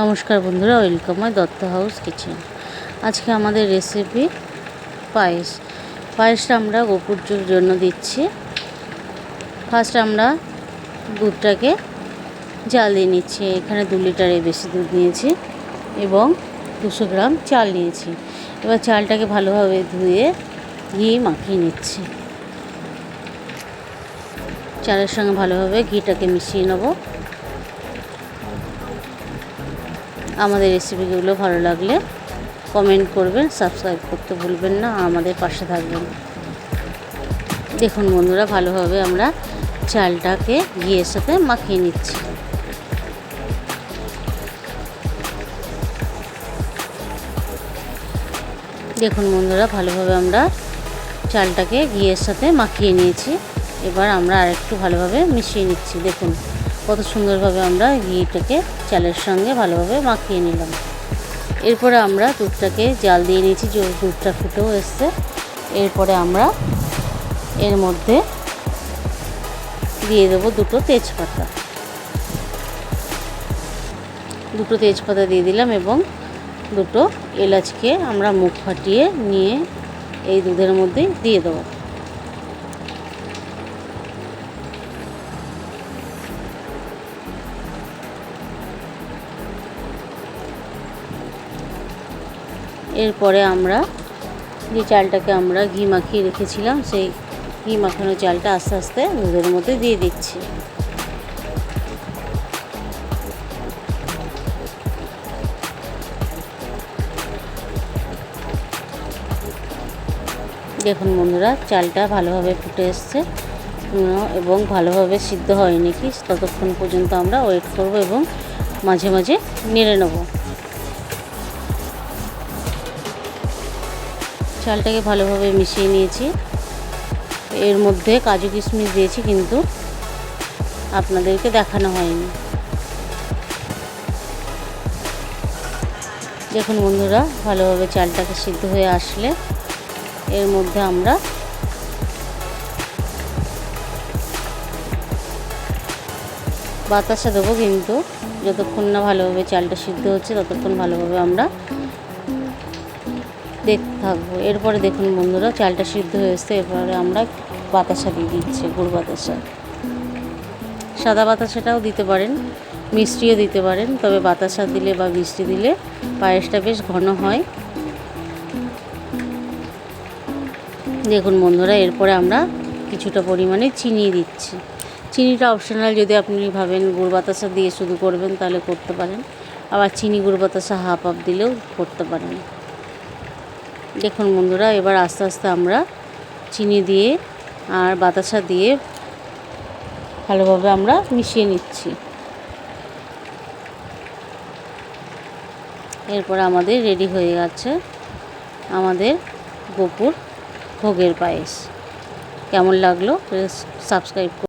নমস্কার বন্ধুরা, welcome my Dutta house kitchen. আজকে আমাদের রেসিপি পায়েসটা আমরা গোপুর জন্য দিচ্ছি। ফার্স্ট আমরা দুধটাকে জাল দিয়ে নিচ্ছি। এখানে 2 লিটারের বেশি দুধ নিয়েছি এবং 200 গ্রাম চাল নিয়েছি। এবার চালটাকে ভালোভাবে ধুয়ে ঘি মাখিয়ে নিচ্ছি। চালের সঙ্গে ভালোভাবে ঘিটাকে মিশিয়ে নেব। আমাদের রেসিপিগুলো ভালো লাগলে কমেন্ট করবেন, সাবস্ক্রাইব করতে ভুলবেন না, আমাদের পাশে থাকবেন। দেখুন বন্ধুরা, ভালোভাবে আমরা চালটাকে ঘিয়ের সাথে মাখিয়ে নিচ্ছি। দেখুন বন্ধুরা, ভালোভাবে আমরা চালটাকে ঘিয়ের সাথে মাখিয়ে নিয়েছি। এবার আমরা আরেকটু ভালোভাবে মিশিয়ে নিচ্ছি। দেখুন কত সুন্দরভাবে আমরা ঘিটাকে চালের সঙ্গে ভালোভাবে মাখিয়ে নিলাম। এরপরে আমরা দুধটাকে জাল দিয়ে নিয়েছি, যে দুধটা ফুটেও এসছে। এরপরে আমরা এর মধ্যে দিয়ে দেবো 2টো তেজপাতা। 2টো তেজপাতা দিয়ে দিলাম এবং 2টো এলাচকে আমরা মুখ ফাটিয়ে নিয়ে এই দুধের মধ্যে দিয়ে দেবো। এরপরে আমরা যে চালটাকে আমরা ঘি মাখিয়ে রেখেছিলাম, সেই ঘি মাখানো চালটা আস্তে আস্তে দুধের মধ্যে দিয়ে দিচ্ছি। দেখুন বন্ধুরা, চালটা ভালোভাবে ফুটে এসছে এবং ভালোভাবে সিদ্ধ হয়নি কি ততক্ষণ পর্যন্ত আমরা ওয়েট করব এবং মাঝে মাঝে নেড়ে নেব। চালটাকে ভালোভাবে মিশিয়ে নিয়েছি। এর মধ্যে কাজু কিশমিশ দিয়েছি, কিন্তু আপনাদেরকে দেখানো হয়নি। দেখুন বন্ধুরা, ভালোভাবে চালটাকে সিদ্ধ হয়ে আসলে এর মধ্যে আমরা বাতাসা দেবো, কিন্তু যতক্ষণ না ভালোভাবে চালটা সিদ্ধ হচ্ছে ততক্ষণ ভালোভাবে আমরা দেখতে থাকবো। এরপরে দেখুন বন্ধুরা, চালটা সিদ্ধ হয়ে এসছে। এরপরে আমরা বাতাসা দিয়ে দিচ্ছি, গুড় বাতাসা। সাদা বাতাসাটাও দিতে পারেন, মিষ্টিও দিতে পারেন, তবে বাতাসা দিলে বা মিষ্টি দিলে পায়েসটা বেশ ঘন হয়। দেখুন বন্ধুরা, এরপরে আমরা কিছুটা পরিমাণে চিনি দিচ্ছি। চিনিটা অপশনাল, যদি আপনি ভাবেন গুড় বাতাসা দিয়ে শুধু করবেন তাহলে করতে পারেন, আবার চিনি গুড় বাতাসা হাফ দিলেও করতে পারেন। দেখুন বন্ধুরা, এবার আস্তে আস্তে আমরা চিনি দিয়ে আর বাতাসা দিয়ে ভালোভাবে আমরা মিশিয়ে নিচ্ছি। এরপর আমাদের রেডি হয়ে গেছে আমাদের গোপুর ভোগের পায়েস। কেমন লাগলো সাবস্ক্রাইব